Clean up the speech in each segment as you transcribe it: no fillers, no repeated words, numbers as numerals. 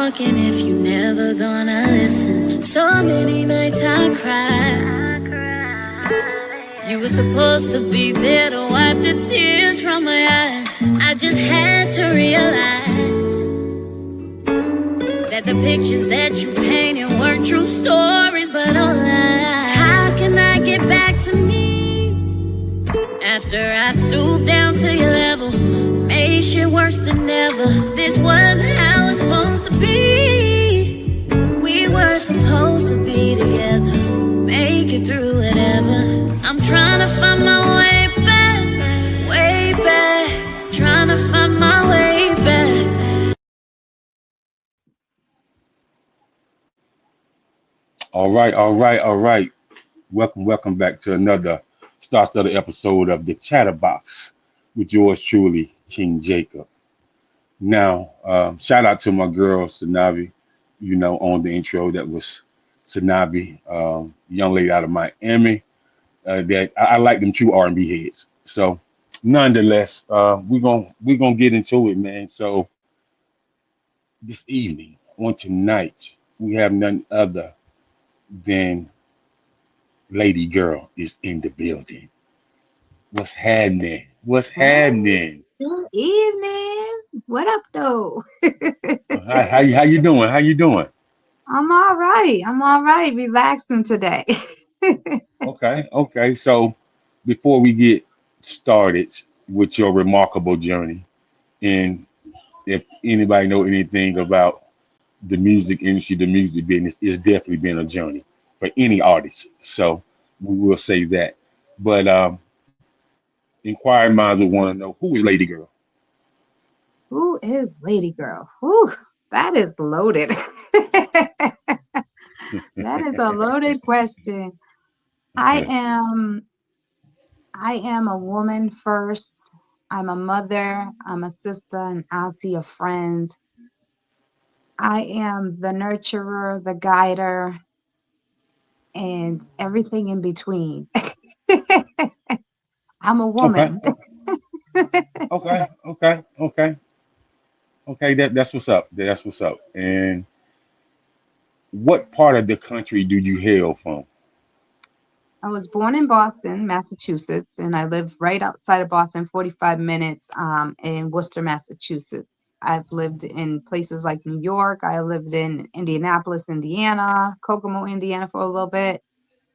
talking if you never gonna listen? So many nights I cried. You were supposed to be there to wipe the tears from my eyes. I just had to realize that the pictures that you painted weren't true stories, but all lies. How can I get back to me after I stooped down to your level? Made shit worse than ever. This wasn't how it's supposed to be. We were supposed to be together, make it through whatever. I'm trying to find my way back, trying to find my way back. All right. Welcome back to another Storyteller episode of the Chatterbox with yours truly, King Jacob. Now, shout out to my girl Sanabi, on the intro. That was Sanabi, young lady out of Miami. That I like them two R&B heads. So, nonetheless, we're gonna get into it, man. So, this evening, on tonight, we have none other than Ladii Girl is in the building. What's happening? What's Hey, happening? good evening. What up, though? How you doing? How you doing? I'm all right. Relaxing today. Okay. So before we get started with your remarkable journey, and if anybody know anything about the music industry, the music business, it's definitely been a journey for any artist. So we will say that. But inquiring minds will want to know who is Ladii Girl. Who is Lady Girl? Whew, that is loaded. That is a loaded question. I am I am a woman first. I'm a mother, I'm a sister, an auntie, a friend. I am the nurturer, the guider, and everything in between. I'm a Okay, woman. okay. That's what's up. That's what's up. And what part of the country do you hail from? I was born in Boston, Massachusetts, and I live right outside of Boston, 45 minutes in Worcester, Massachusetts. I've lived in places like New York. I lived in Indianapolis, Indiana, Kokomo, Indiana for a little bit.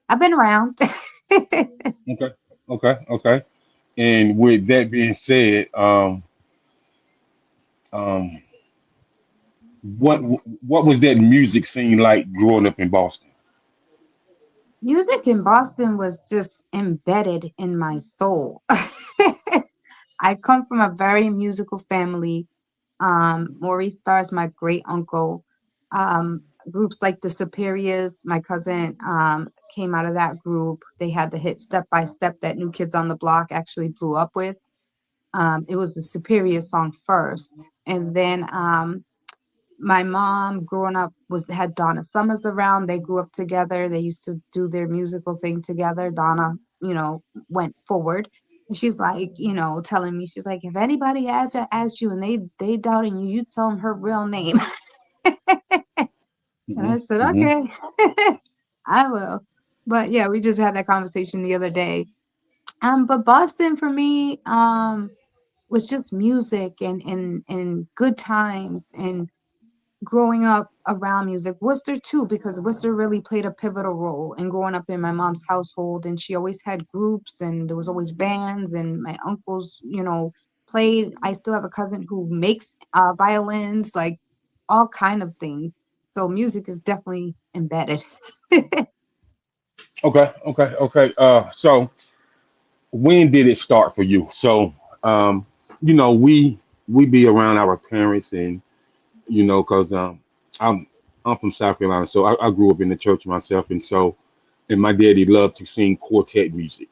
I've been around. Okay, okay. And with that being said, um, what what was that music scene like growing up in Boston? Music in Boston was just embedded in my soul. I come from a very musical family. Maurice Starr's my great uncle. Groups like the Superiors, my cousin came out of that group. They had the hit Step by Step that New Kids on the Block actually blew up with. It was the Superior song first. And then my mom growing up was had Donna Summers around. They grew up together. They used to do their musical thing together. Donna, went forward. And she's like, telling me, she's like, if anybody asks you and they doubting you, you tell them her real name. And Hmm. I said, Hmm. okay, I will. But yeah, we just had that conversation the other day. But Boston for me, was just music and good times and growing up around music. Worcester too, because Worcester really played a pivotal role in growing up in my mom's household. And she always had groups and there was always bands and my uncles, played. I still have a cousin who makes violins, like all kind of things. So music is definitely embedded. Okay. So when did it start for you? So, um, we be around our parents, and because I'm I'm from South Carolina, so I grew up in the church myself, and so and my daddy loved to sing quartet music.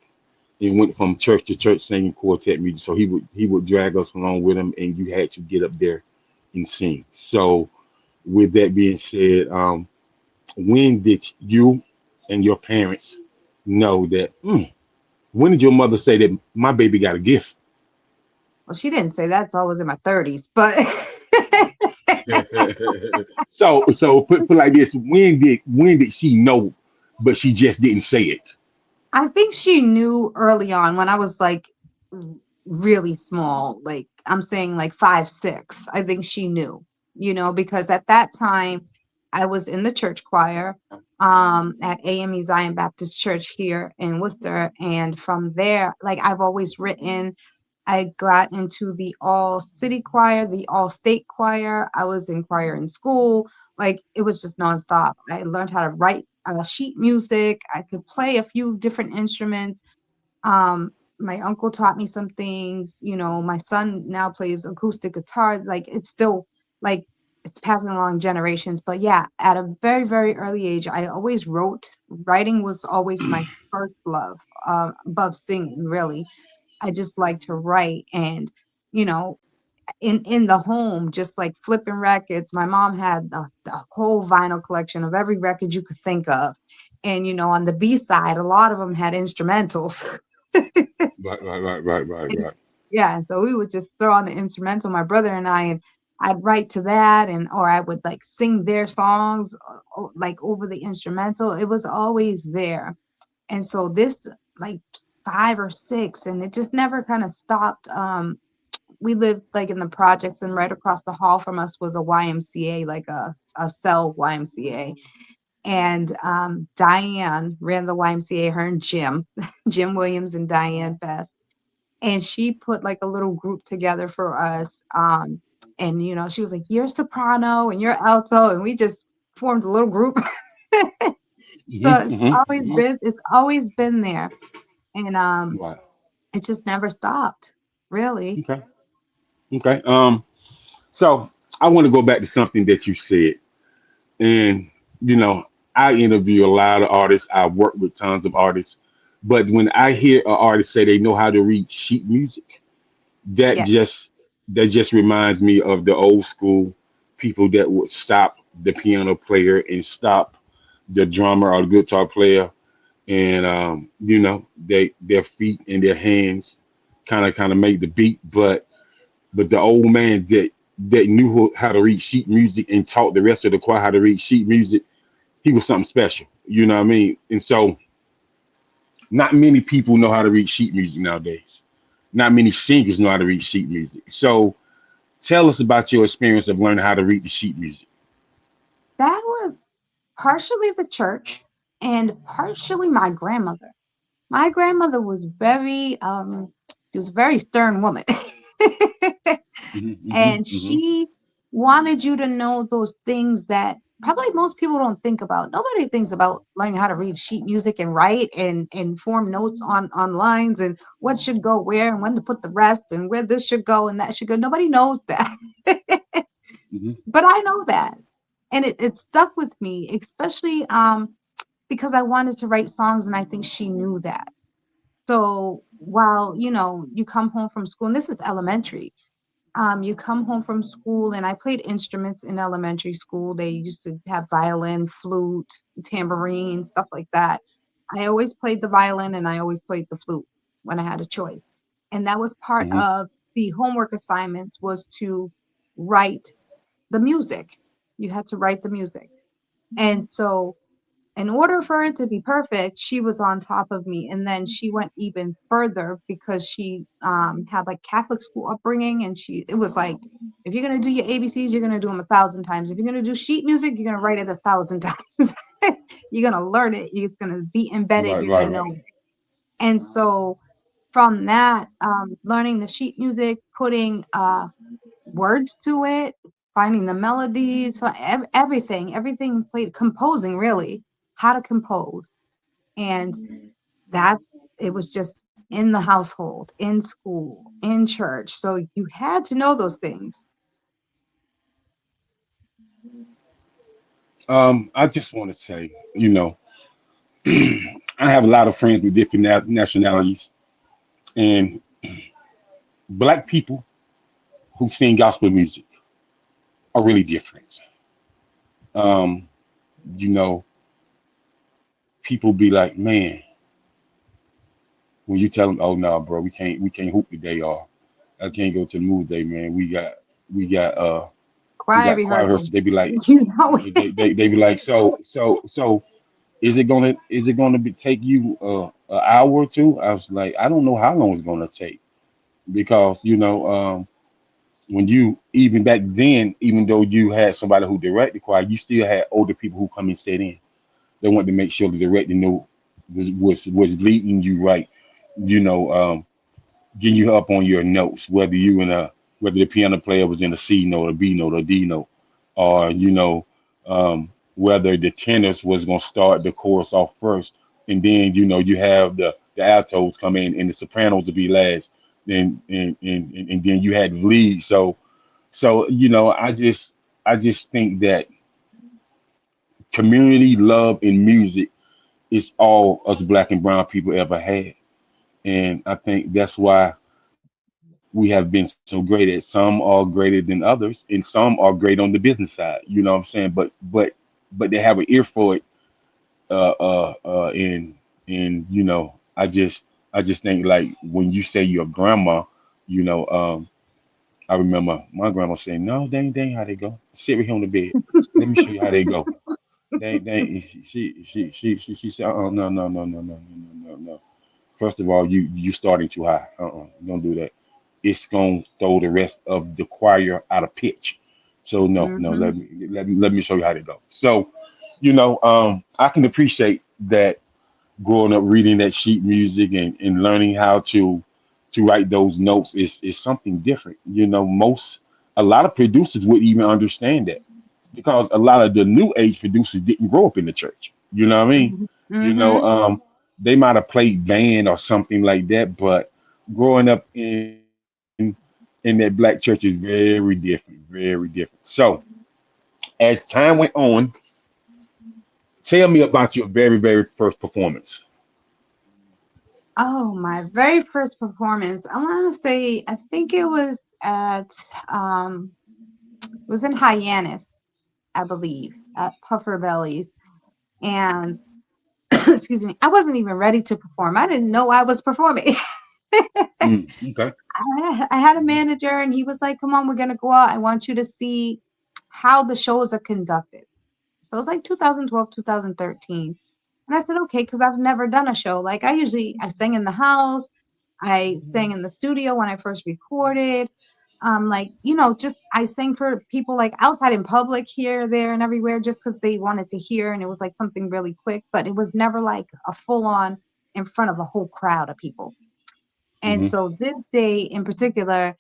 He went from church to church singing quartet music, so he would drag us along with him, and you had to get up there and sing. So, with that being said, when did you and your parents know that? When did your mother say that my baby got a gift? Well, she didn't say that. It's always in my 30s, but So put like this: when did she know, but she just didn't say it? I think she knew early on when I was like really small, like I'm saying like 5, 6. I think she knew, because at that time I was in the church choir at AME Zion Baptist Church here in Worcester. And from there, like I've always written. I got into the all city choir, the all state choir. I was in choir in school. Like it was just nonstop. I learned how to write sheet music. I could play a few different instruments. My uncle taught me some things. My son now plays acoustic guitar. Like it's still like it's passing along generations. But yeah, at a very, very early age, I always wrote. Writing was always my first love, above singing, really. I just like to write and, you know, in the home, just like flipping records. My mom had the whole vinyl collection of every record you could think of. And, on the B side, a lot of them had instrumentals. Right. Yeah. And so we would just throw on the instrumental, my brother and I, and I'd write to that or I would like sing their songs like over the instrumental. It was always there. And so this like 5 or 6, and it just never kind of stopped. We lived like in the projects, and right across the hall from us was a YMCA, like a cell YMCA. And Diane ran the YMCA, her and Jim, Jim Williams and Diane Best. And she put like a little group together for us. And she was like, "You're soprano and you're alto," and we just formed a little group. So it's always been there. And Right. it just never stopped, really. Okay. Okay. So I want to go back to something that you said, and you know, I interview a lot of artists. I work with tons of artists, but when I hear an artist say they know how to read sheet music, that Yes. just that just reminds me of the old school people that would stop the piano player and stop the drummer or the guitar player, and their feet and their hands kind of make the beat, but the old man that knew how to read sheet music and taught the rest of the choir how to read sheet music, he was something special. You know what I mean? And so, not many people know how to read sheet music nowadays. Not many singers know how to read sheet music. So, tell us about your experience of learning how to read the sheet music. That was partially the church and partially my grandmother. My grandmother was she was a very stern woman. And Hmm. she wanted you to know those things that probably most people don't think about. Nobody thinks about learning how to read sheet music and write and form notes on lines and what should go where and when to put the rest and where this should go and that should go. Nobody knows that. Hmm. But I know that. And it stuck with me, especially because I wanted to write songs and I think she knew that. So while, you come home from school, and this is elementary, you come home from school, and I played instruments in elementary school. They used to have violin, flute, tambourine, stuff like that. I always played the violin and I always played the flute when I had a choice. And that was part Hmm. of the homework assignments was to write the music. You had to write the music. And so in order for it to be perfect, she was on top of me. And then she went even further because she had like Catholic school upbringing. And it was like, if you're going to do your ABCs, you're going to do them 1,000 times. If you're going to do sheet music, you're going to write it 1,000 times. You're going to learn it. It's going to be embedded. Right, You're going right, to right. know it. And so from that, learning the sheet music, putting words to it, finding the melodies, everything played composing really, how to compose. And that it was just in the household, in school, in church. So you had to know those things. I just want to say, I have a lot of friends with different nationalities, and black people who sing gospel music are really different. Um, you know, people be like, man, when you tell them, oh no, bro, we can't hoop today, or I can't go to the movie day, man. We got choir choir rehearsal. rehearsal. They be like, You know they be like, so is it gonna be take you an hour or two? I was like, I don't know how long it's gonna take because when you even back then, even though you had somebody who directed the choir, you still had older people who come and sit in. They wanted to make sure the director knew was leading you right. You know, getting you up on your notes, whether the piano player was in a C note, a B note, or D note, or whether the tenors was gonna start the chorus off first, and then you have the altos come in and the sopranos will be last, and then you had the lead. So I just think that community love in music is all us black and brown people ever had. And I think that's why we have been so great at some are greater than others and some are great on the business side. You know what I'm saying? But they have an ear for it. And I just think like when you say your grandma, you know, I remember my grandma saying, "No, they ain't how they go. Sit right here on the bed. Let me show you how they go." She said, no, no, no, no, no, no, no, no, no. First of all, you starting too high. Don't do that. It's gonna throw the rest of the choir out of pitch. So no, no, hmm let me show you how to go. So, I can appreciate that growing up reading that sheet music and learning how to write those notes is something different. A lot of producers wouldn't even understand that because a lot of the new age producers didn't grow up in the church. You know what I mean? You know, hmm they might have played band or something like that, but growing up in that black church is very different, very different. So as time went on, tell me about your very, very first performance. Oh, my very first performance. I want to say, I think it was at, um, it was in Hyannis, I believe, at Puffer Bellies. And excuse me, I wasn't even ready to perform. I didn't know I was performing. Okay. I had a manager and he was like, come on, we're going to go out. I want you to see how the shows are conducted. So it was like 2012, 2013. And I said, okay, because I've never done a show. Like I sang in the house. I sang in the studio when I first recorded. Just I sang for people like outside in public here, there, and everywhere just because they wanted to hear. And it was like something really quick, but it was never like a full on in front of a whole crowd of people. And Hmm. so this day in particular,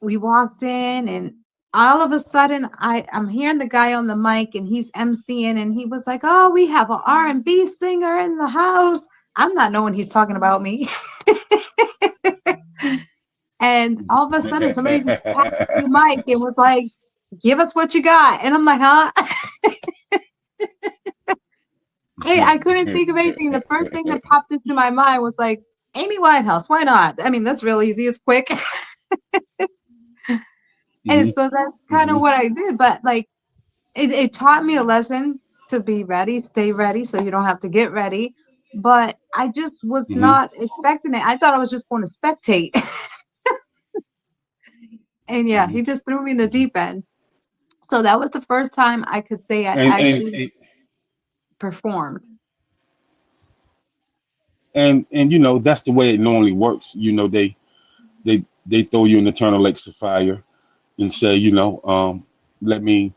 we walked in and all of a sudden I'm hearing the guy on the mic and he's emceeing and he was like, oh, we have an R&B singer in the house. I'm not knowing he's talking about me. And all of a sudden somebody just tapped the mic and was like, give us what you got. And I'm like, huh? Hey, I couldn't think of anything. The first thing that popped into my mind was like, Amy Winehouse, why not? I mean, that's real easy, it's quick. And Hmm. so that's kind of Hmm. what I did. But like it taught me a lesson to be ready, stay ready so you don't have to get ready. But I just was Hmm. not expecting it. I thought I was just going to spectate. And yeah, Hmm. he just threw me in the Hmm. deep end. So that was the first time I could say I and and actually performed. and that's the way it normally works. They throw you in the eternal lakes of fire and say, let me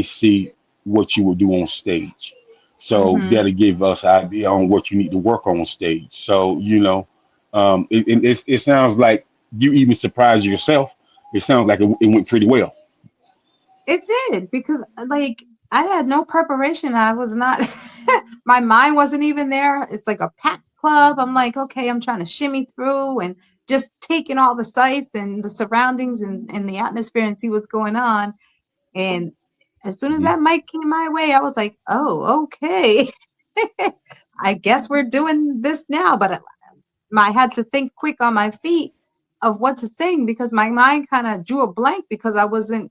see what you will do on stage. So hmm that'll give us an idea on what you need to work on stage. So it sounds like you even surprised yourself. It sounds like it went pretty well. It did because like I had no preparation. I was not my mind wasn't even there. It's like a packed club. I'm like, okay, I'm trying to shimmy through and just taking all the sights and the surroundings and the atmosphere and see what's going on. And as soon as Hmm. that mic came my way, I was like, oh, okay. I guess we're doing this now. But I had to think quick on my feet of what to sing because my mind kind of drew a blank because I wasn't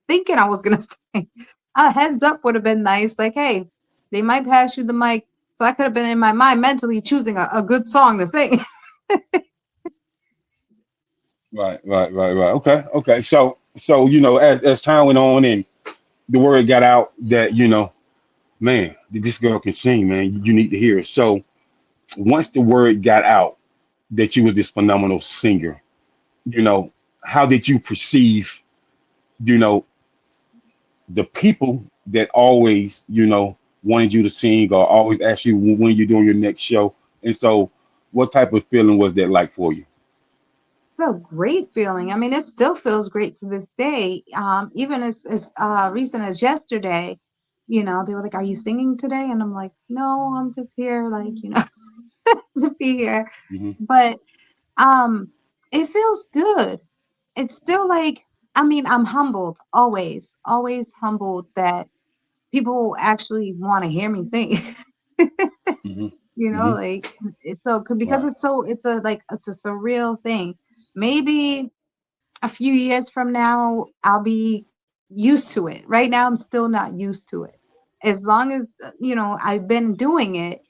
thinking I was gonna sing. A heads up would have been nice. Like, hey, they might pass you the mic. So I could have been in my mind mentally choosing a good song to sing. Right, right, right, right. Okay, okay. So So as time went on and the word got out that man, this girl can sing, man. You need to hear it. So once the word got out that you were this phenomenal singer, you know, how did you perceive, you know, the people that always, wanted you to sing or always ask you when you're doing your next show? And so, what type of feeling was that like for you? It's a great feeling. I mean, it still feels great to this day. Even as recent as yesterday, they were like, "Are you singing today?" And I'm like, "No, I'm just here, like, to be here." Hmm. But um, it feels good. It's still like, I mean, I'm humbled, always, always humbled that people actually want to hear me sing. Hmm. Hmm. Like it's so because Right. it's a surreal thing. Maybe a few years from now, I'll be used to it. Right now, I'm still not used to it. As long as, I've been doing it,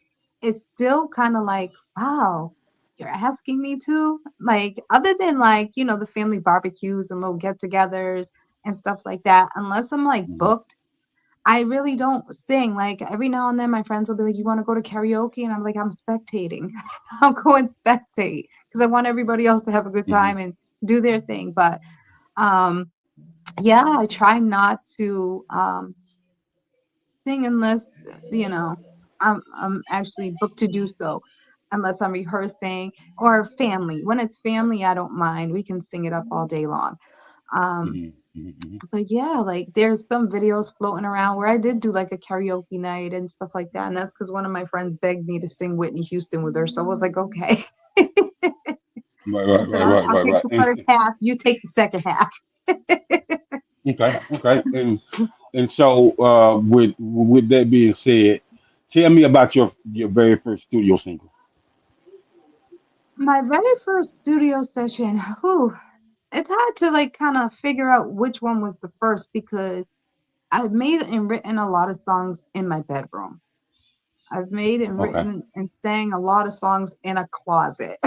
it's still kind of like, wow, you're asking me to? Like, other than like, the family barbecues and little get togethers and stuff like that, unless I'm like Hmm. booked, I really don't sing. Like, every now and then, my friends will be like, "You want to go to karaoke?" And I'm like, "I'm spectating. I'll go and spectate because I want everybody else to have a good Hmm. time and do their thing." But um, yeah, I try not to sing unless you know I'm actually booked to do so, unless I'm rehearsing or family. When it's family, I don't mind. We can sing it up all day long. Um, Hmm. Hmm. but yeah, like there's some videos floating around where I did do like a karaoke night and stuff like that, and that's because one of my friends begged me to sing Whitney Houston with her. So I was like, okay. Right, I right, said, right, I'll, right, I'll right, take right. the first half. You take the second half. Okay, okay. And so, with that being said, tell me about your very first studio single. My very first studio session, whew, it's hard to like kind of figure out which one was the first because I've made and written a lot of songs in my bedroom. I've made and Okay, written and sang a lot of songs in a closet.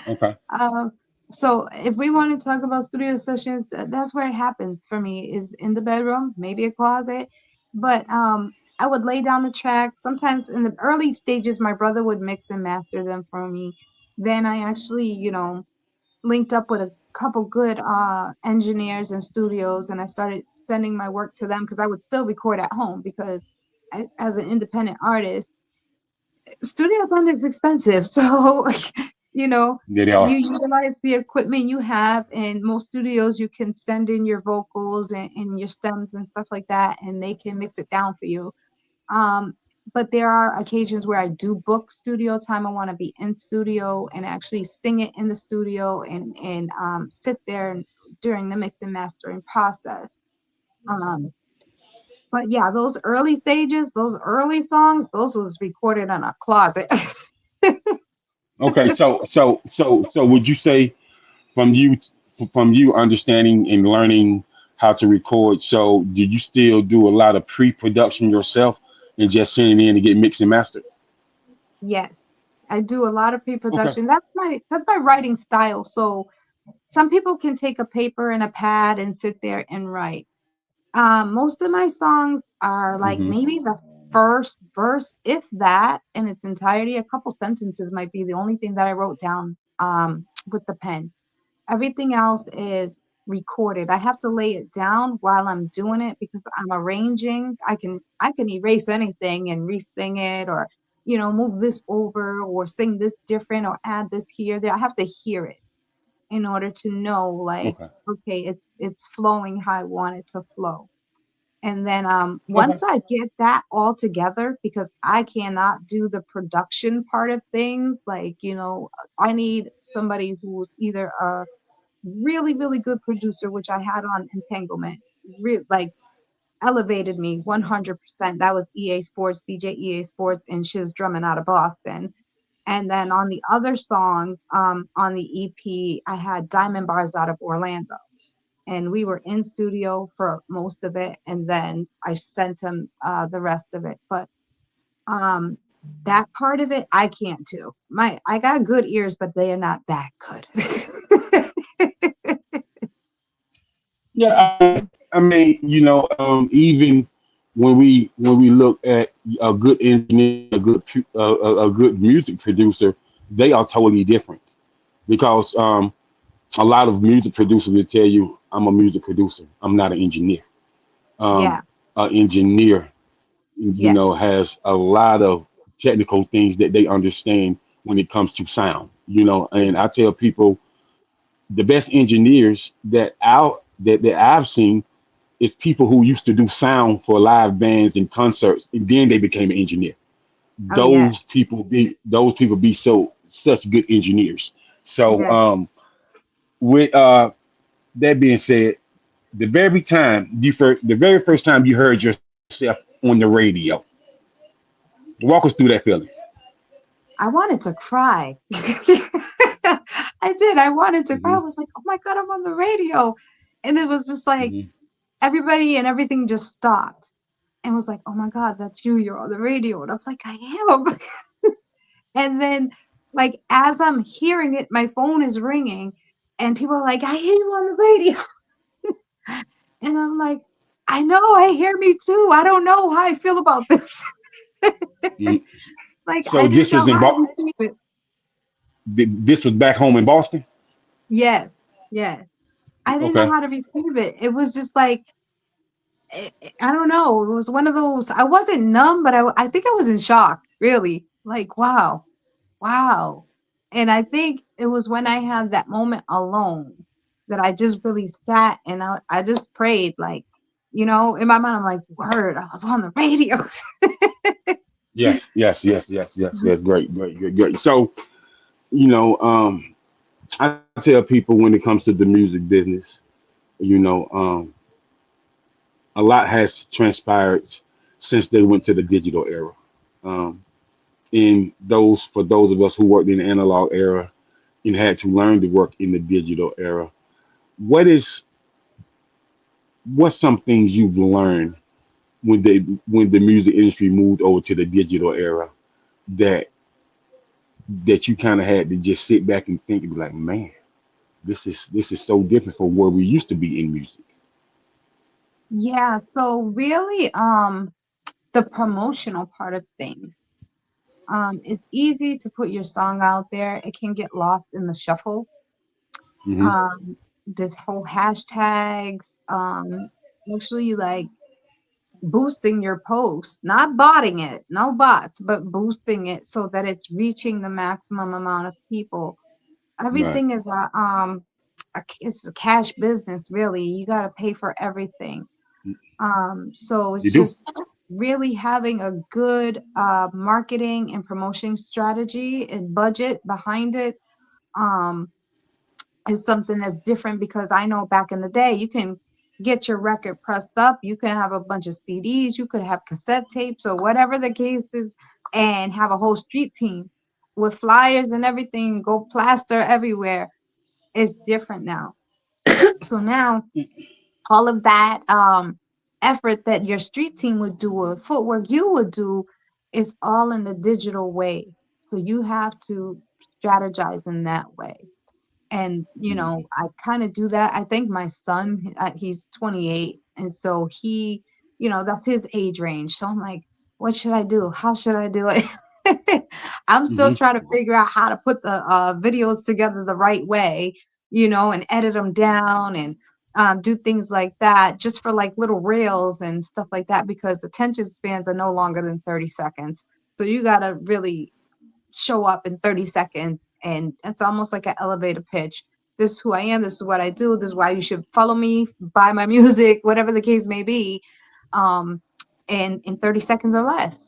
okay, um, so if we want to talk about studio sessions, that's where it happens for me is in the bedroom, maybe a closet. But I would lay down the track. Sometimes in the early stages, my brother would mix and master them for me. Then I actually, linked up with a couple good engineers and studios, and I started sending my work to them because I would still record at home because as an independent artist, studio sound is expensive. So, you know, there they you are. utilize the equipment you have, and most studios you can send in your vocals and your stems and stuff like that, and they can mix it down for you. Um, but there are occasions where I do book studio time. I want to be in studio and actually sing it in the studio and sit there during the mix and mastering process. Um, but yeah, those early stages, those early songs, those was recorded in a closet. Okay, so would you say from you understanding and learning how to record? So did you still do a lot of pre-production yourself and just sending in to get mixed and mastered? Yes, I do a lot of Okay. pre-production. That's my writing style. So some people can take a paper and a pad and sit there and write. Most of my songs are like Hmm. maybe the first verse, if that, in its entirety. A couple sentences might be the only thing that I wrote down with the pen. Everything else is recorded. I have to lay it down while I'm doing it because I'm arranging. I can erase anything and re-sing it or move this over or sing this different or add this here. There, I have to hear it in order to know like Okay. okay, it's flowing how I want it to flow. And then once Okay. I get that all together, because I cannot do the production part of things, like, I need somebody who's either a really, really good producer, which I had on Entanglement, like elevated me 100%. That was EA Sports, DJ EA Sports, and she was drumming out of Boston. And then on the other songs, on the EP, I had Diamond Bars out of Orlando, and we were in studio for most of it, and then I sent him the rest of it. But um, that part of it, I can't do. I got good ears, but they are not that good. Yeah, I mean, even when we look at a good engineer, a good music producer, they are totally different because a lot of music producers will tell you, "I'm a music producer. I'm not an engineer." Yeah, An engineer, yes, has a lot of technical things that they understand when it comes to sound. And I tell people the best engineers that I've seen is people who used to do sound for live bands and concerts, and then they became an engineer. oh yes, Those people be such good engineers. So yes. with that being said, the very first time you heard yourself on the radio, walk us through that feeling. I wanted to cry. I did. I wanted to cry. I Hmm. was like, oh my God, I'm on the radio. And it was just like Hmm. everybody and everything just stopped and was like, oh my God, that's you. You're on the radio. And I was like, I am. And then, like, as I'm hearing it, my phone is ringing and people are like, I hear you on the radio. And I'm like, I know, I hear me too. I don't know how I feel about this. Hmm. Like, I So didn't this know was how to receive it. this was back home in Boston. Yes, yes. I didn't know Okay. how to receive it. It was just like, I don't know. It was one of those, I wasn't numb, but I think I was in shock, really. Like, wow, wow. And I think it was when I had that moment alone that I just really sat and I just prayed, like, in my mind, I'm like, word, I was on the radio. Yes, yes, yes, yes, yes, yes. Great, great, great, great. So, you know, um, I tell people when it comes to the music business, you know, a lot has transpired since they went to the digital era. Um, in for those of us who worked in the analog era and had to learn to work in the digital era, what is what's some things you've learned when the music industry moved over to the digital era that that you kind of had to just sit back and think and be like, man, this is so different from where we used to be in music. Yeah, so really, the promotional part of things. It's easy to put your song out there. It can get lost in the shuffle. Hmm. This whole hashtags, actually like boosting your post, not botting it, no bots, but boosting it so that it's reaching the maximum amount of people. Right. Everything is it's a cash business, really. You got to pay for everything. So it's You do. just really having a good marketing and promotion strategy and budget behind it. Um, is something that's different because I know back in the day you can get your record pressed up, you can have a bunch of CDs, you could have cassette tapes or whatever the case is, and have a whole street team with flyers and everything, go plaster everywhere. It's different now. So now all of that effort that your street team would do or footwork you would do is all in the digital way. So you have to strategize in that way. And, Mhm. I kinda do that. I think my son, he's 28, and so that's his age range. So I'm like, "What should I do? How should I do it?" I'm still Mhm. trying to figure out how to put the, videos together the right way, and edit them down and, do things like that just for, like, little reels and stuff like that because attention spans are no longer than 30 seconds. So you gotta really show up in 30 seconds and it's almost like an elevator pitch. This is who I am, this is what I do, this is why you should follow me, buy my music, whatever the case may be. Um, and in 30 seconds or less,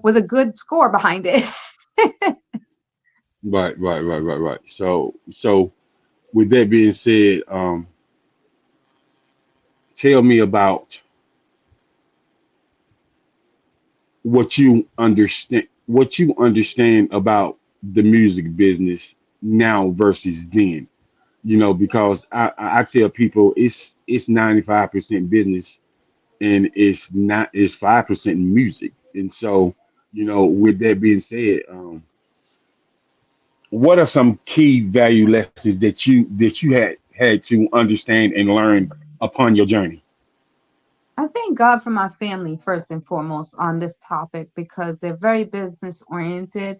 with a good score behind it. Right, right, right, right, right. So with that being said, tell me about what you understand about the music business now versus then. Because I tell people it's 95% business and it's 5% music. And so, with that being said, what are some key value lessons that you had to understand and learn upon your journey? I thank God for my family first and foremost on this topic because they're very business oriented.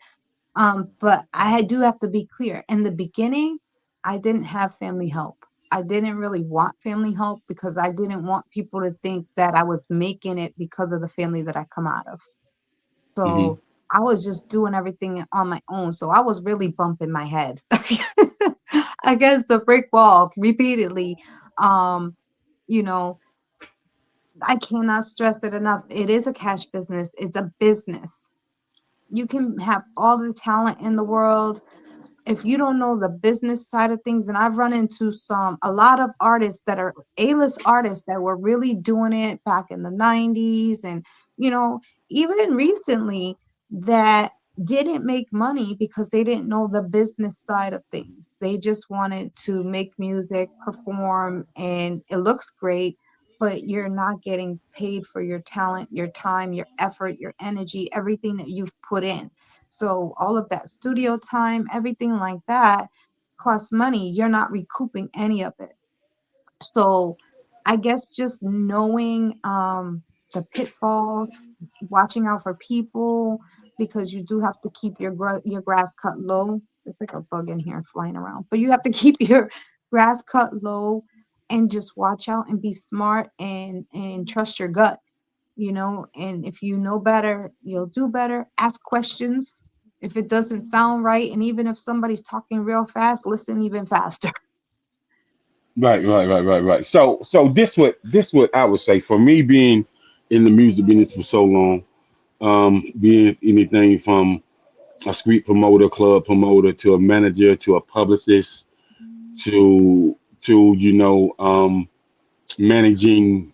But I do have to be clear. In the beginning, I didn't have family help. I didn't really want family help because I didn't want people to think that I was making it because of the family that I come out of. Hmm. So I was just doing everything on my own. So I was really bumping my head against the brick wall repeatedly. Um, you know, I cannot stress it enough. It is a cash business. It's a business. You can have all the talent in the world, if you don't know the business side of things, and I've run into a lot of artists that are A-list artists that were really doing it back in the 90s and, you know, even recently that didn't make money because they didn't know the business side of things. They just wanted to make music, perform, and it looks great, but you're not getting paid for your talent, your time, your effort, your energy, everything that you've put in. So all of that studio time, everything like that costs money. You're not recouping any of it. So I guess just knowing the pitfalls, watching out for people because you do have to keep your grass cut low. There's like a bug in here flying around, but you have to keep your grass cut low and just watch out and be smart and trust your gut, and if you know better, you'll do better. Ask questions if it doesn't sound right, and even if somebody's talking real fast, listen even faster. Right. So this what I would say for me being in the music business for so long, being anything from a street promoter, club promoter, to a manager, to a publicist, to managing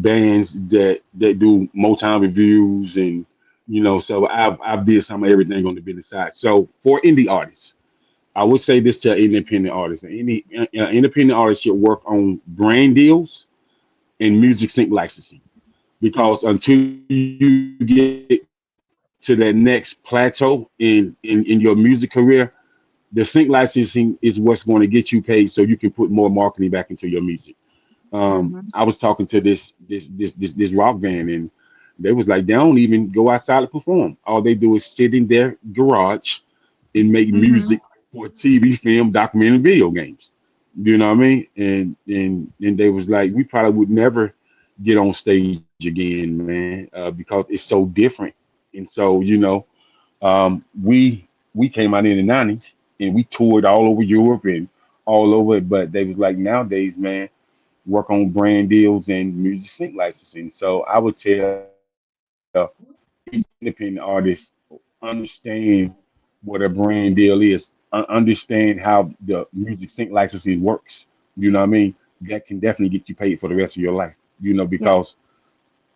bands that do Motown reviews, and so I've did some of everything on the business side. So for indie artists, I would say this to independent artists: any independent artist should work on brand deals and music sync licensing, because until you get to that next plateau in your music career, the sync licensing is what's going to get you paid so you can put more marketing back into your music. I Mhm, was talking to this rock band, and they was like, they don't even go outside to perform. All they do is sit in their garage and make mhm. music for TV, film, documentary, video games. You know what I mean? And they was like, we probably would never get on stage again, man, because it's so different. And so, we came out in the '90s and we toured all over Europe and all over. But they was like, nowadays, man, work on brand deals and music sync licensing. So I would tell each independent artist, understand what a brand deal is, understand how the music sync licensing works. You know what I mean? That can definitely get you paid for the rest of your life. Yeah, Because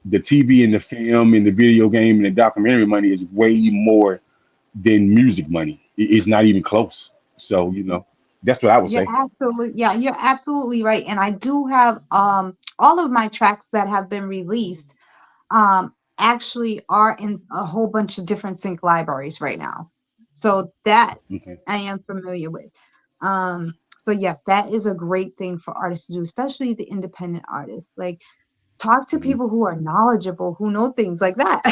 the TV and the film and the video game and the documentary money is way more than music money. It's not even close. So, that's what I would say. you're absolutely right. And I do have all of my tracks that have been released actually are in a whole bunch of different sync libraries right now. So that Okay. I am familiar with. Um, so yes, that is a great thing for artists to do, especially the independent artists. Like talk to Mhm. people who are knowledgeable, who know things like that.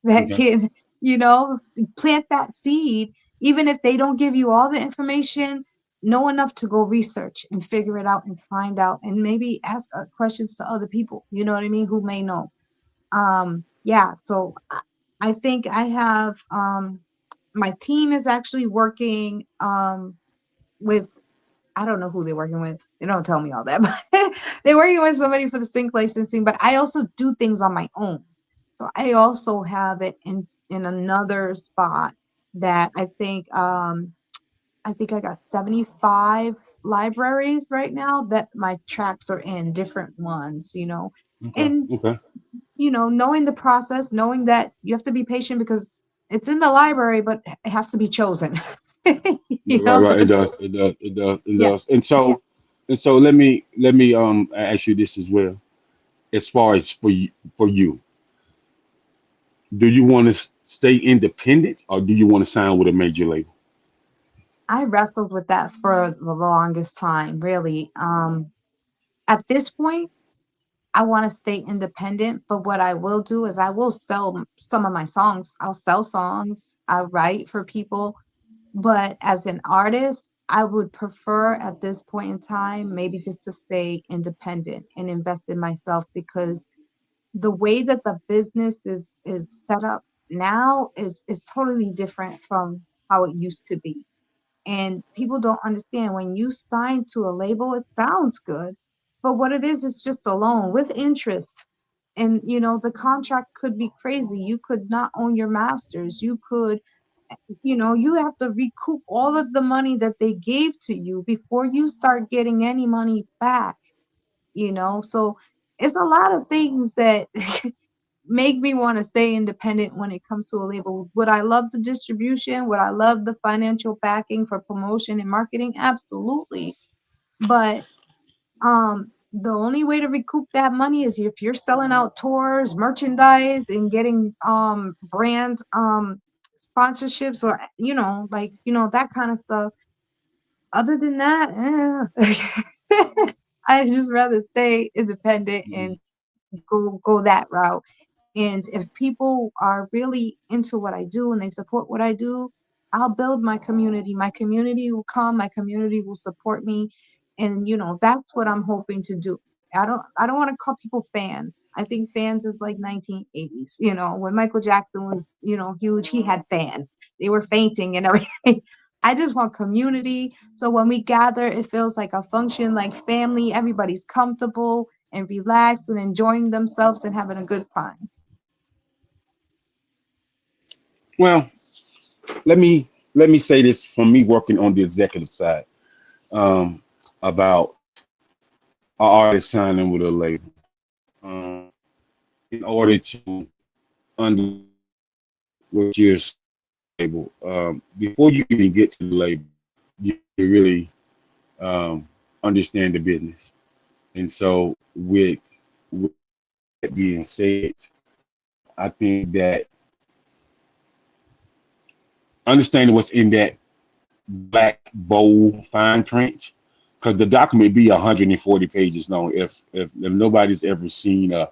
That Okay. can, you know, plant that seed, even if they don't give you all the information, know enough to go research and figure it out and find out and maybe ask questions to other people, you know what I mean, who may know. Yeah, so I think I have my team is actually working with, I don't know who they're working with. They don't tell me all that, but they're working with somebody for the sync licensing. But I also do things on my own. So I also have it in another spot that I think I got 75 libraries right now that my tracks are in, different ones. Okay. And Okay. knowing the process, knowing that you have to be patient because it's in the library, but it has to be chosen. you Right. know, Right. It so does. It does. It does. It yeah. does. And so let me ask you this as well. As far as for you, do you want to stay independent or do you want to sign with a major label? I wrestled with that for the longest time, really. At this point, I want to stay independent, but what I will do is I will sell some of my songs. I'll sell songs. I write for people, but as an artist, I would prefer at this point in time maybe just to stay independent and invest in myself, because the way that the business is set up now is totally different from how it used to be. And people don't understand, when you sign to a label, it sounds good, but what it is just a loan with interest. And the contract could be crazy. You could not own your masters. You could, you have to recoup all of the money that they gave to you before you start getting any money back. So it's a lot of things that make me want to stay independent when it comes to a label. Would I love the distribution? Would I love the financial backing for promotion and marketing? Absolutely. But the only way to recoup that money is if you're selling out tours, merchandise, and getting brand sponsorships, or that kind of stuff. Other than that, I just rather stay independent and Mhm. go that route. And if people are really into what I do and they support what I do, I'll build my community. My community will come, my community will support me. And that's what I'm hoping to do. I don't want to call people fans. I think fans is like 1980s. When Michael Jackson was, huge, he had fans. They were fainting and everything. I just want community. So when we gather, it feels like a function, like family. Everybody's comfortable and relaxed and enjoying themselves and having a good time. Well, let me say this from me working on the executive side, um, about an artist signing with a label. Um, in order to understand what you're signing with a label, before you even get to the label, you have to really understand the business. And so, with that being said, I think that understanding what's in that black bold fine print, because the document be 140 pages long. If nobody's ever seen a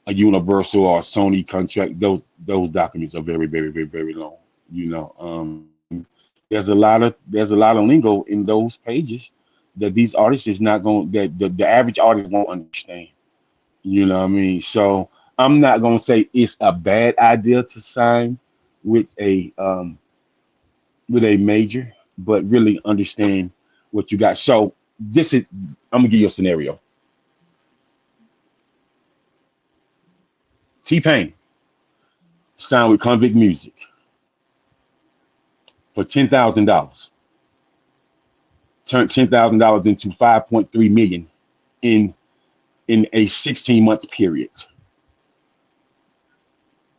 Universal or a Sony contract, those documents are very, very, very, very long. And there's a lot of lingo in those pages that these artists is not going that the average artist won't understand. You know what I mean? So I'm not gonna say it's a bad idea to sign with a major, but really understand what you got. So this is I'm gonna give you a scenario. T Pain signed with Convict Music for $10,000. Turned $10,000 into 5.3 million in a 16-month period.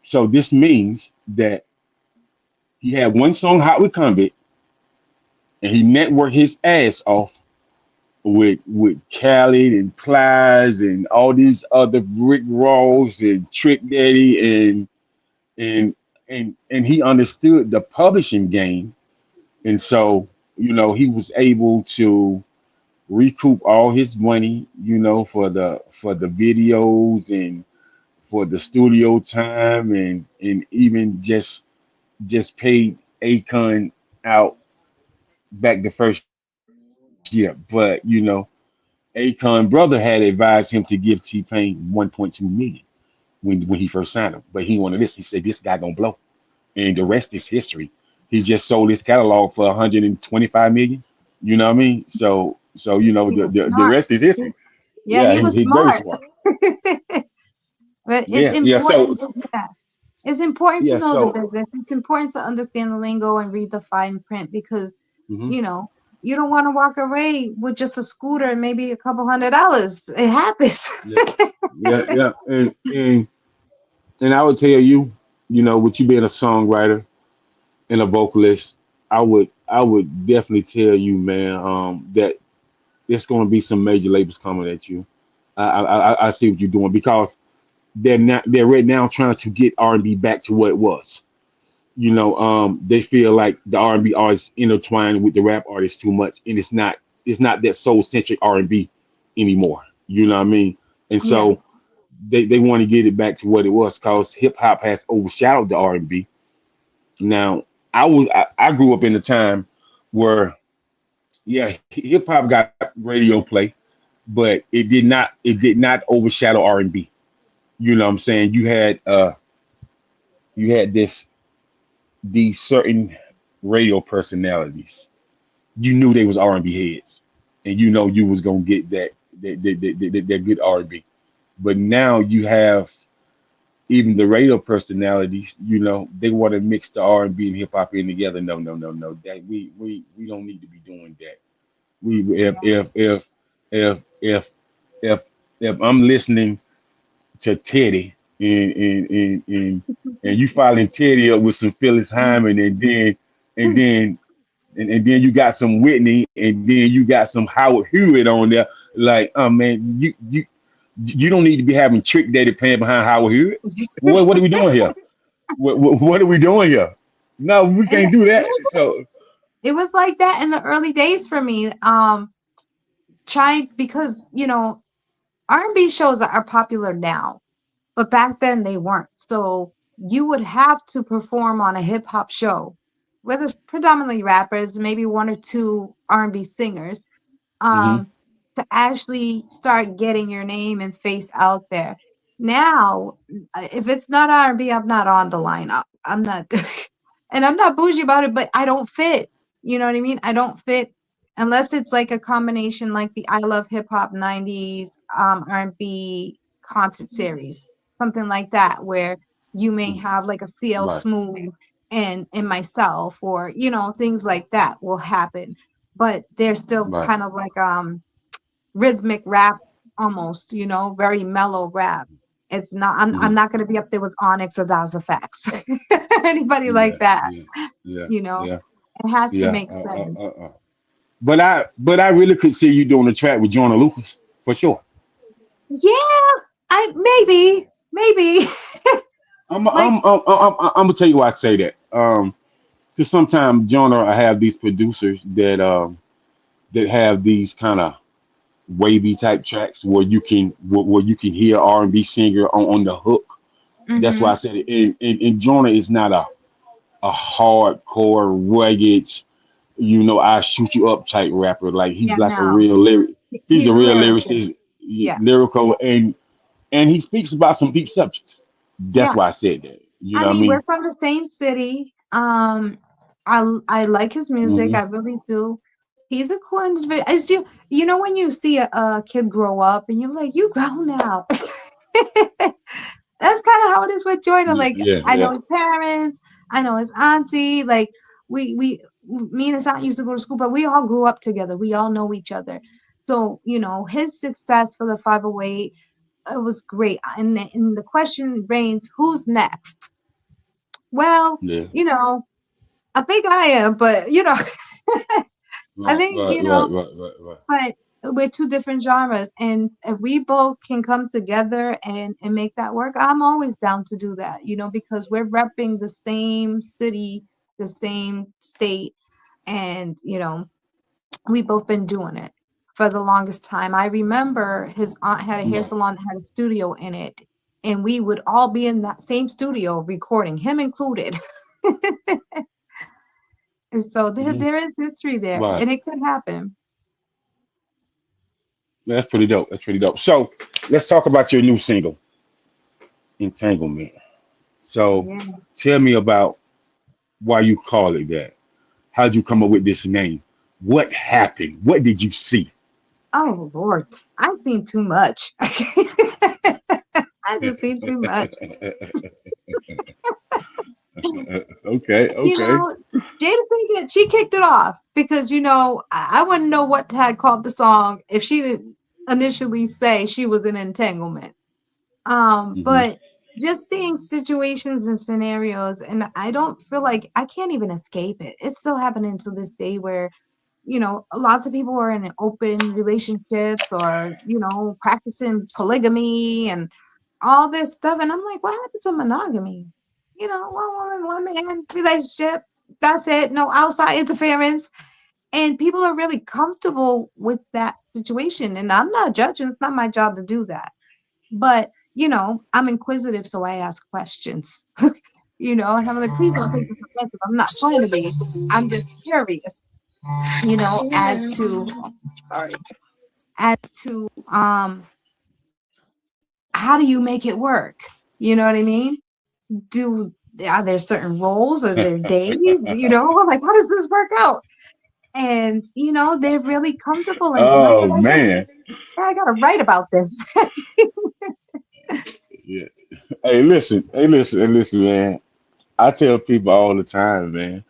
So this means that he had one song hot with Convict, and he networked his ass off with Khaled and Plies and all these other Rick Ross and Trick Daddy and and he understood the publishing game, and so he was able to recoup all his money, for the videos and for the studio time, and even just paid Akon out back the first year. But Akon brother had advised him to give T Pain 1.2 million when he first signed him, but he wanted this. He said this guy gonna blow, and the rest is history. He just sold his catalog for 125 million. You know what I mean? So He the was the, the smart. rest is history. Yeah, Yeah, he was he's very smart. smart. But it's Yeah, yeah. So important. Yeah, it's important to yeah, know the so business. It's important to understand the lingo and read the fine print, because mhm. you know you don't want to walk away with just a scooter and maybe a couple $100. It happens. Yeah, yeah, yeah. And I would tell you, with you being a songwriter and a vocalist, I would definitely tell you, man, that there's going to be some major labels coming at you. I see what you're doing because they're right now trying to get R&B back to what it was. They feel like the R&B artists intertwined with the rap artists too much, and it's not that soul centric R&B anymore. You know what I mean? And Yeah. so they want to get it back to what it was because hip hop has overshadowed the R&B. Now, I grew up in a time where yeah, hip hop got radio play, but it did not overshadow R&B. You know what I'm saying? You had these certain radio personalities. You knew they was R&B heads, and you know you was gonna get that good R&B. But now you have even the radio personalities. You know they want to mix the R&B and hip hop in together. No, no, no, no. That we don't need to be doing that. We if if if I'm listening to Teddy and you following Teddy up with some Phyllis Hyman and then and then you got some Whitney and then you got some Howard Hewitt on there. Like, man, you don't need to be having Trick Daddy playing behind Howard Hewitt. What are we doing here? What are we doing here? No, we And can't do that. So, it was like that in the early days for me. Trying because R&B shows are popular now, but back then they weren't. So you would have to perform on a hip hop show, where there's predominantly rappers, maybe one or two R&B singers, hmm um, to actually start getting your name and face out there. Now, if it's not R&B, I'm not on the lineup. I'm not, and I'm not bougie about it, but I don't fit. You know what I mean? I don't fit unless it's like a combination, like the I Love Hip Hop '90s R&B concert series, something like that, where you may have like a CL right, Smooth and myself, or things like that will happen, but they're still right. kind of like rhythmic rap almost, very mellow rap. It's not I'm hmm not gonna be up there with Onyx or Das Effects. Anybody Yeah, like that, yeah, yeah, you know. yeah, It has to yeah. make sense. But I really could see you doing a track with Joyner Lucas for sure. Yeah, I maybe I'm like I'm I'm I'm gonna tell you why I say that. Because sometimes Joyner I have these producers that have these kind of wavy type tracks where you can hear R&B singer on the hook. That's why I mhm. said it. And Joyner is not a hardcore rugged, I shoot you up type rapper. Like he's Yeah, like a no. real lyric. He's a He's a real lyricist. lyricist, Yeah. lyrical, and he speaks about some deep subjects. That's Yeah. why I said that. You I know what I mean, we're mean? from the same city. I like his music. hmm I really do. He's a cool individual. As you know when you see a kid grow up and you're like, you grown now. That's kind of how it is with Jordan. Yeah, Like yeah, I yeah. know his parents, I know his auntie. Like me and his aunt used to go to school, but we all grew up together. We all know each other. So his success for the 508, it was great. And the question reigns, who's next? Well, Yeah. I think I am, but I Right, think, right, right, right, right, right. but we're two different genres. And if we both can come together and make that work, I'm always down to do that, because we're repping the same city, the same state, and we both been doing it for the longest time. I remember his aunt had a hair Right. salon that had a studio in it, and we would all be in that same studio recording, him included. And so hmm there is history there, Right. and it could happen. That's pretty dope. That's pretty dope. So let's talk about your new single, Entanglement. So Yeah. tell me about why you call it that. How'd you come up with this name? What happened? What did you see? Oh Lord, I've seen too much. I just seen too much. Okay, You okay. know, Jada Pinkett, she kicked it off because I wouldn't know what had called the song if she didn't initially say she was in entanglement. hmm But just seeing situations and scenarios, and I don't feel like I can't even escape it. It's still happening to this day where lots of people are in open relationships or, practicing polygamy and all this stuff. And I'm like, what happened to monogamy? One woman, one man relationship. That's it. No outside interference. And people are really comfortable with that situation. And I'm not judging, it's not my job to do that. But, I'm inquisitive, so I ask questions. And I'm like, please don't take this offensive. I'm not trying to be. I'm just curious, as to sorry, as to how do you make it work? You know what I mean? Do Are there certain roles? Are there days? Like how does this work out? And they're really comfortable in it. And I said, Oh man. I gotta write about this. Yeah. Hey, listen, man. I tell people all the time, man.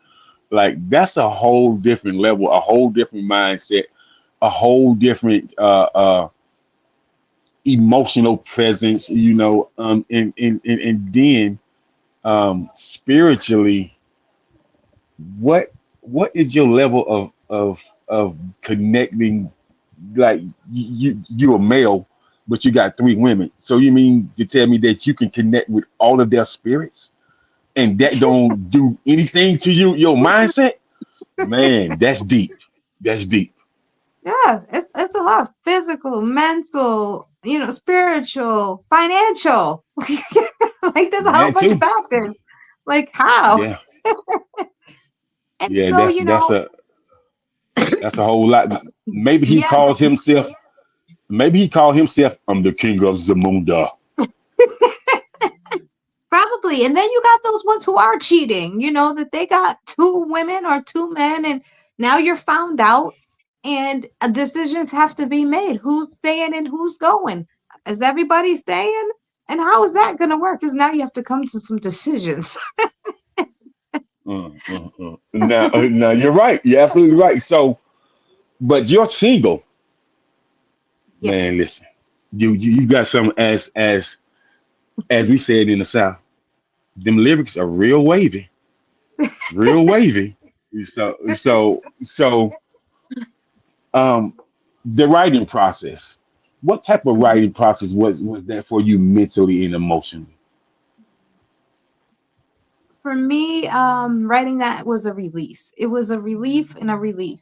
Like that's a whole different level, a whole different mindset, a whole different emotional presence, and then spiritually, what what is your level of connecting? Like you're a male, but you got three women. So you mean to tell me that you can connect with all of their spirits, and that don't do anything to your mindset? Man, that's deep. That's deep. Yeah, it's a lot of physical, mental, spiritual, financial. Like there's a whole That bunch of too. factors. Like how? Yeah, And yeah. so, That's a whole lot. Maybe he yeah, calls himself. Maybe he called himself. I'm the king of Zamunda. probably. And then you got those ones who are cheating, that they got two women or two men, and now you're found out, and decisions have to be made. Who's staying and who's going? Is everybody staying? And how is that going to work? Because now you have to come to some decisions. Now you're right. You're absolutely right. So, but you're single, Yeah, man. Listen, you got some as we said in the South. Them lyrics are real wavy, real wavy. So um, the writing process. What type of writing process was that for you mentally and emotionally? for me, writing that was a release. It was a relief and a release.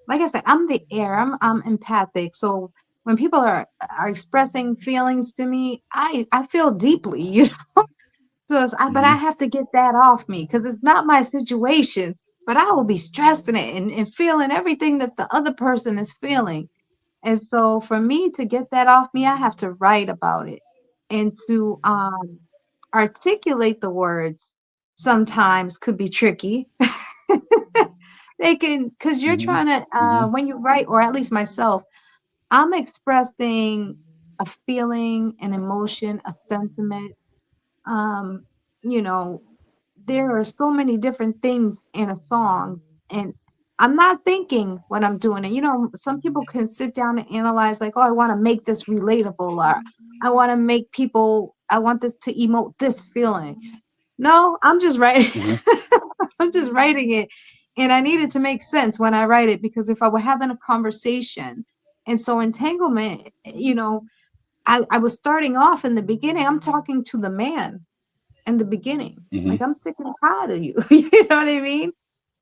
Like I said, I'm the air. I'm empathic. So when people are expressing feelings to me, I feel deeply. So but I Hmm. have to get that off me because it's not my situation. But I will be stressing it and feeling everything that the other person is feeling. And so for me to get that off me, I have to write about it and to articulate the words sometimes could be tricky. They can, because you're Hmm. trying to, Hmm. when you write, or at least myself, I'm expressing a feeling, an emotion, a sentiment. Um, you know, there are so many different things in a song, and I'm not thinking when I'm doing it. Some people can sit down and analyze, like, oh, I want to make this relatable, or I want this to emote this feeling. No, I'm just writing. Hmm. I'm just writing it. And I need it to make sense when I write it, because if I were having a conversation, and so entanglement, I was starting off in the beginning, I'm talking to the man in the beginning. Hmm. Like, I'm sick and tired of you. You know what I mean?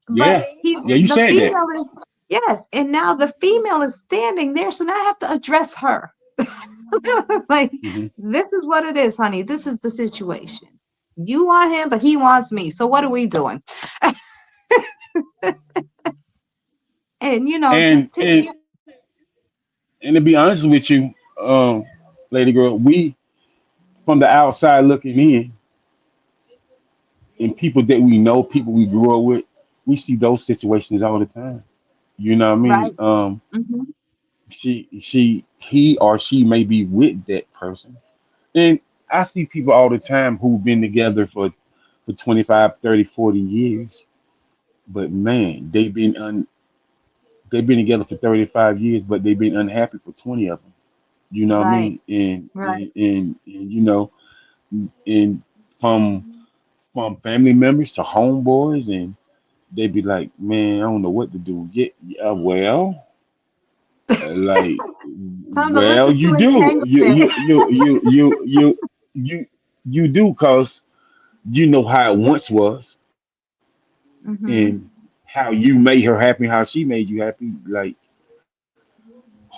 But Yeah, he's yeah. You the said that. female is, yes, and now the female is standing there, so now I have to address her. Like, Hmm. this is what it is, honey. This is the situation. You want him, but he wants me. So what are we doing? And just And and and to be honest with you, um, lady girl, we from the outside looking in, and people that we know, people we grew up with, we see those situations all the time. You know what I mean? right. Hmm. He or she may be with that person, and I see people all the time who've been together for 25, 30, 40 years, but man, they've been together for 35 years, but they've been unhappy for 20 of them. You know what I Right. mean? And Right. and, and and from family members to homeboys, and they be like, man, I don't know what to do. Yeah, well, like, Time to well, listen to you do, entanglement. you do, cause you know how it once was, and Hmm. how you made her happy, how she made you happy. Like,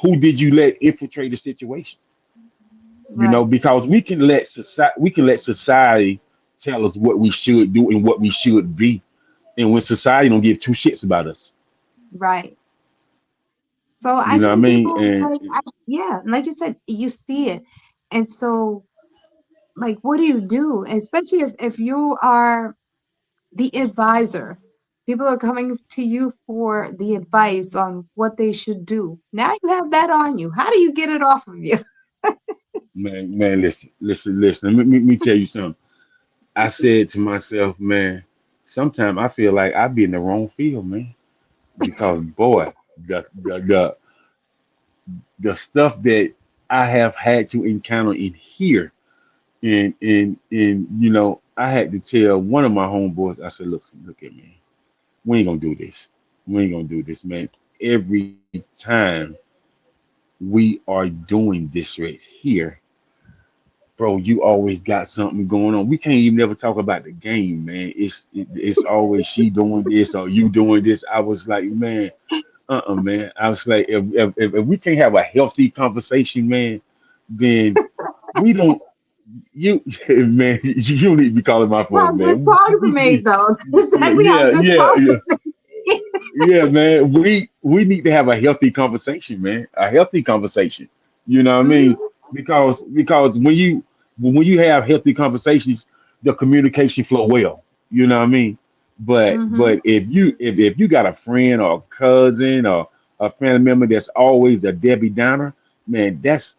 who did you let infiltrate the situation? Right. Because we can let society tell us what we should do and what we should be, and when society don't give two shits about us, Right. So you I know what I think mean? people like, yeah, and like you said, you see it. And so, like, what do you do? Especially if you are the advisor. People are coming to you for the advice on what they should do. Now you have that on you. How do you get it off of you? Man, listen. Let me tell you something. I said to myself, man, sometimes I feel like I be in the wrong field, man, because boy, the the stuff that I have had to encounter in here, and I had to tell one of my homeboys. I said, look at me. We ain't gonna do this. We ain't gonna do this, man. Every time we are doing this right here, bro, you always got something going on. We can't even never talk about the game, man. It's always she doing this or you doing this. I was like, man, man. I was like, if we can't have a healthy conversation, man, then we don't. You man, you don't need to be calling my How phone, good man. talks are made, though. Yeah, Exactly how yeah, good yeah, talks yeah. are made. Yeah, man, we need to have a healthy conversation, man. A healthy conversation. You know what I mean? Mhm, Because when you have healthy conversations, the communication flow well. You know what I mean? But mhm. if you got a friend or a cousin or a family member that's always a Debbie Downer, man, that's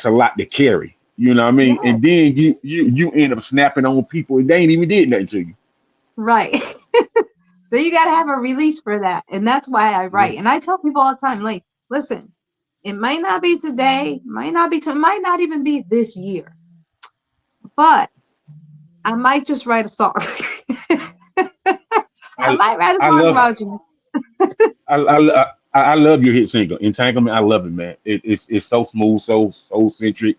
a lot to carry. You know what I mean? Yeah, And then you end up snapping on people and they ain't even did nothing to you. right. So you got to have a release for that. And that's why I Yeah. write. And I tell people all the time, like, listen, it might not be today, might not be, might not even be this year, but I might just write a song. I I might write a I song love about you. I love your hit single, Entanglement. I love it, man. It's so smooth, so centric.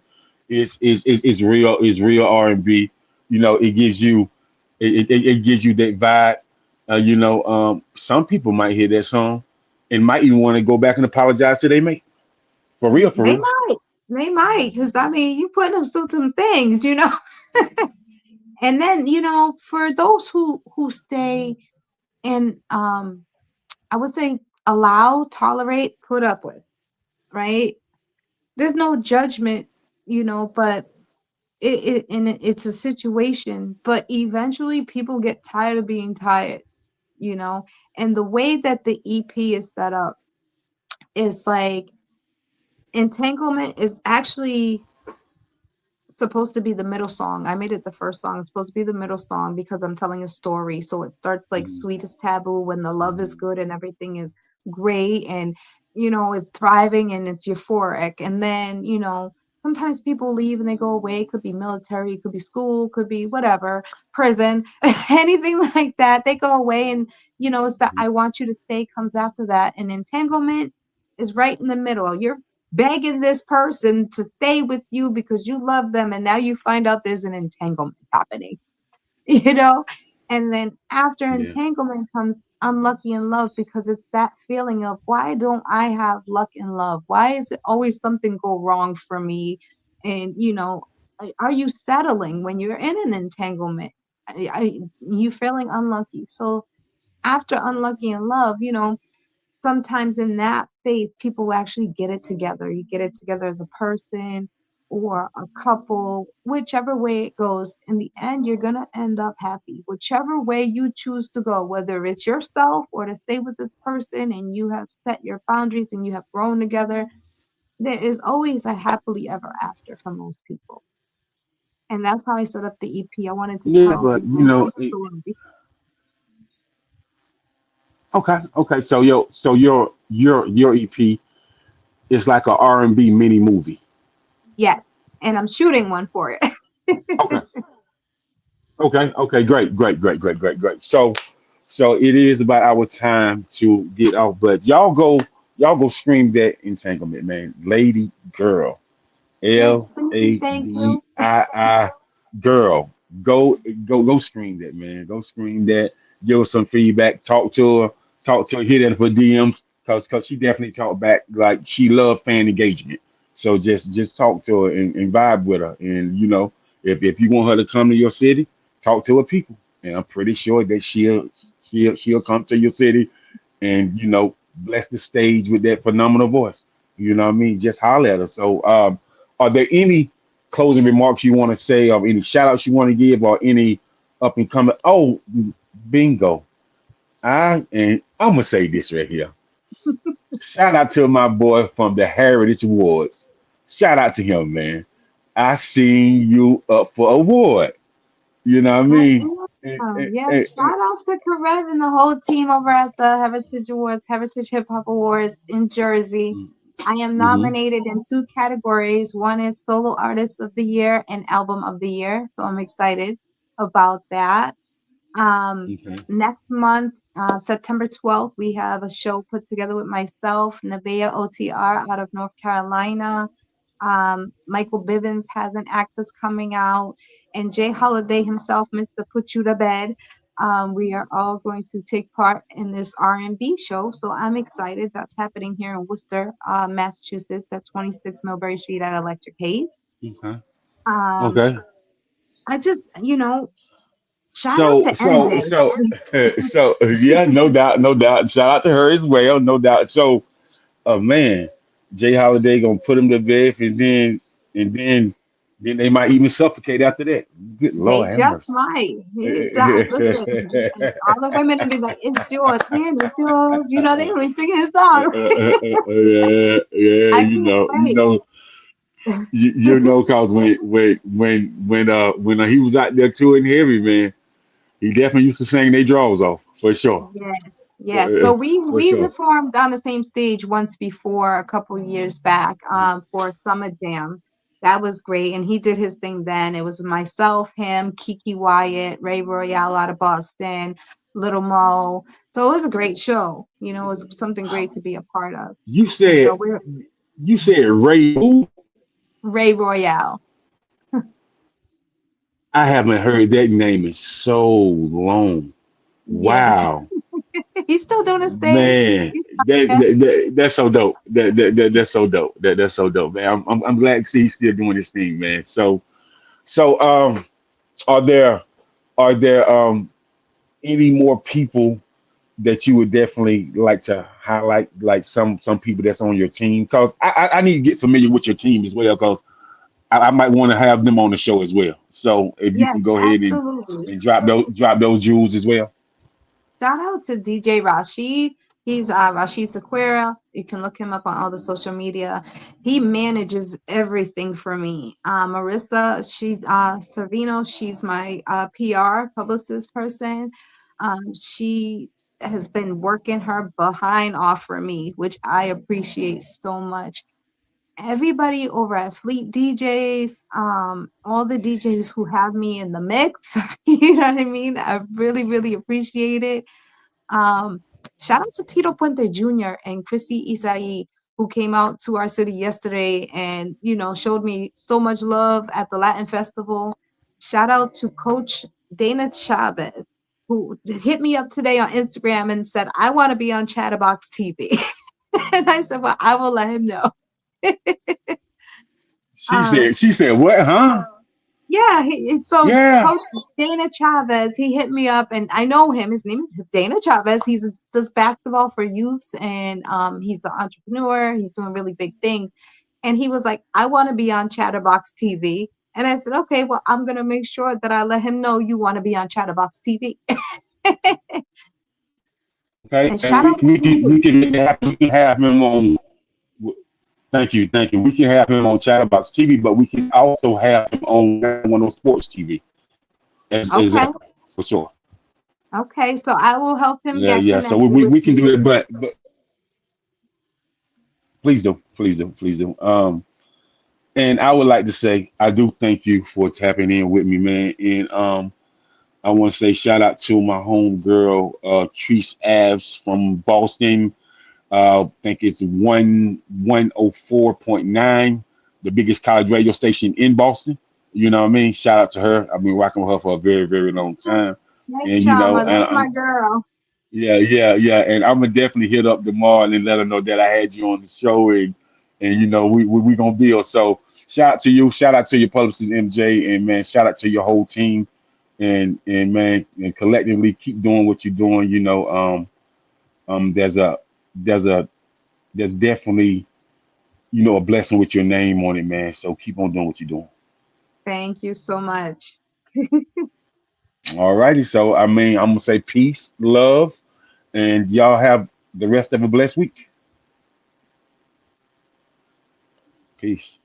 It's real R&B. It gives you it gives you that vibe. Some people might hear that song and might even want to go back and apologize to they mate. For real, for They real. might. They might. Because, I mean, you put them through some things, you know? And then, for those who stay and I would say allow, tolerate, put up with, right? There's no judgment, but it's a situation, but eventually people get tired of being tired, you know? And the way that the EP is set up is like Entanglement is actually supposed to be the middle song. I made it the first song. It's supposed to be the middle song because I'm telling a story. So it starts like Mhm, sweet as taboo when the love is mhm, good and everything is great and is thriving and it's euphoric. And then, sometimes people leave and they go away. It could be military, it could be school, could be whatever, prison, anything like that. They go away and it's that mhm, I want you to stay comes after that. And entanglement is right in the middle. You're begging this person to stay with you because you love them and now you find out there's an entanglement happening. you know and then after yeah. entanglement comes unlucky in love because it's that feeling of why don't I have luck in love, why is it always something go wrong for me, and are you settling when you're in an entanglement, you feeling unlucky. So after unlucky in love, sometimes in that phase, people actually get it together. You get it together as a person or a couple, whichever way it goes. In the end, you're going to end up happy. Whichever way you choose to go, whether it's yourself or to stay with this person and you have set your boundaries and you have grown together, there is always a happily ever after for most people. And that's how I set up the EP. I wanted to Yeah, tell but people my story. okay. So your EP is like a R&B mini movie. Yes. And I'm shooting one for it. Okay. Okay. Great. So it is about our time to get off, but y'all go scream that entanglement, man. Lady Girl. Yes, L please. A Thank D you. I I girl. Go scream that, man. Go scream that. Give us some feedback. Talk to her. talk to her, hit her for DMs, cause she definitely talked back like she loved fan engagement. So just talk to her and vibe with her. And if you want her to come to your city, talk to her people. And I'm pretty sure that she'll come to your city and bless the stage with that phenomenal voice. You know what I mean? Just holler at her. So are there any closing remarks you want to say, or any shout outs you want to give, or any up and coming? Oh, bingo. I'm gonna say this right here. Shout out to my boy from the Heritage Awards. Shout out to him, man. I seen you up for award. You know what I I mean? And, am. and, Yes, and, and, shout out to Karev and the whole team over at the Heritage Awards, Heritage Hip Hop Awards in Jersey. I am mm-hmm, nominated in two categories. One is Solo Artist of the Year and Album of the Year. So I'm excited about that. Um, okay, Next month, September 12th, we have a show put together with myself, Nevaeh OTR out of North Carolina. Michael Bivins has an act that's coming out, and Jay Holiday himself, Mr. Put You to Bed. We are all going to take part in this R&B show, so I'm excited. That's happening here in Worcester, Massachusetts, at 26 Millbury Street at Electric Haze. okay, Um, okay. I just, shout out So, to so, MJ. so, yeah, no doubt, no doubt. Shout out to her as well, no doubt. So, man, Jay Holiday gonna put him to bed, and then they might even suffocate after that. Good They Lord, have just mercy. might. Listen, and all the women will be like, "It's yours, man. It's yours." They will be singing his songs. Yeah, I can't wait. cause when he was out there touring heavy, man, he definitely used to sing their draws off for sure, Yes, yes. So we for we sure. performed on the same stage once before, a couple years back, for Summer Jam. That was great, and he did his thing then. It was myself, him, Kiki Wyatt, Ray Royale out of Boston, Little Mo. So it was a great show. It was something great to be a part of. You And so said we're you said Ray. Who? Ray Royale. I haven't heard that name in so long. Yes, Wow, he's still doing his thing. man, He's that's so dope. That's so dope. That's so dope, man. I'm glad to see he's still doing this thing, man. So are there are there any more people that you would definitely like to highlight, like some people that's on your team? Because I need to get familiar with your team as well, because I might want to have them on the show as well. So if you Yes, can go ahead absolutely. and drop those jewels as well. Shout out to DJ Rashid. He's Rashid Sequeira. You can look him up on all the social media. He manages everything for me. Marissa, Servino, she's my PR publicist person. She has been working her behind off for me, which I appreciate so much. Everybody over at Fleet DJs, all the DJs who have me in the mix, you know what I mean? I really, really appreciate it. Um, Shout out to Tito Puente Jr. and Chrissy Isai, who came out to our city yesterday and, showed me so much love at the Latin Festival. Shout out to Coach Dana Chavez, who hit me up today on Instagram and said, I want to be on Chatterbox TV. And I said, well, I will let him know. She Um, said, what, huh? Yeah, so Yeah. Coach Dana Chavez, he hit me up, and I know him. His name is Dana Chavez. He's does basketball for youth, and he's an entrepreneur. He's doing really big things. And he was like, "I want to be on Chatterbox TV." And I said, "Okay, well, I'm gonna make sure that I let him know you want to be on Chatterbox TV." Okay. And And shout out to we you. can make it happen. We can have him on. Thank you. We can have him on Chatterbox TV, but we can also have him on 101 Sports TV as Okay, well, for sure. okay. So I will help him Yeah, get yeah. So connected with we can do you. it, but please do. And I would like to say I do thank you for tapping in with me, man. And I want to say shout out to my home girl, Treese Aves from Boston. I think it's 104.9, the biggest college radio station in Boston. You know what I mean? Shout out to her. I've been rocking with her for a very, very long time. Hey, And Chama, that's my girl. yeah. And I'm gonna definitely hit up tomorrow and let her know that I had you on the show, and you know we gonna build. So shout out to you, shout out to your publicist MJ, and man, shout out to your whole team, and man, and collectively keep doing what you're doing. You know, there's a there's a there's definitely a blessing with your name on it, man. So keep on doing what you're doing. Thank you so much. All righty. So I mean, I'm gonna say peace, love, and y'all have the rest of a blessed week. Peace.